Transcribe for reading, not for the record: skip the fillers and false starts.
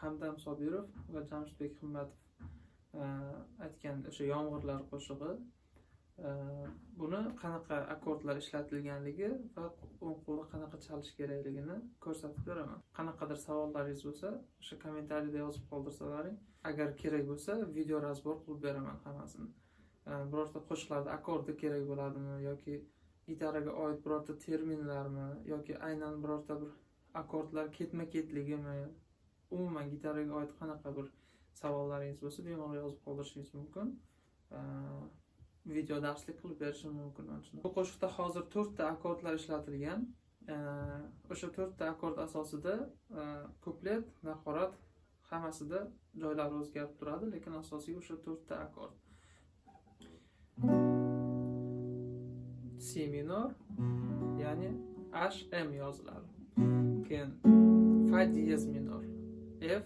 Hamdam Sobirov va Jamshidbek Himmatov aytgan o'sha Yomg'irlar qo'shig'i. Buni qanaqa akkordlar ishlatilganligi va o'ng qo'lda qanaqa chalish kerakligini ko'rsatib beraman. Qanaqadir savollaringiz bo'lsa, o'sha kommentariyada yozib qoldirsalaring, agar kerak bo'lsa, video razbor qilib beraman hammasini. Birorta qo'shiqlarda akkordi kerak bo'ladimi yoki gitaraga oid birorta terminlarmi yoki aynan birorta bir akkordlar ketma-ketligimi, umuman gitaraga oid qanaqa bir savollaringiz bo'lsa, bemalol yozib qoldirishingiz mumkin. Video darslik qilib berishim mumkin. Bu qo'shiqda hozir 4 ta akkordlar ishlatilgan. O'sha 4 ta akkord asosida kuplet, nahorat hammasida joylari o'zgarib turadi, lekin asosiy o'sha 4 ta akkord. Si minor, ya'ni H M yoziladi. Keyin fa diyez minor, F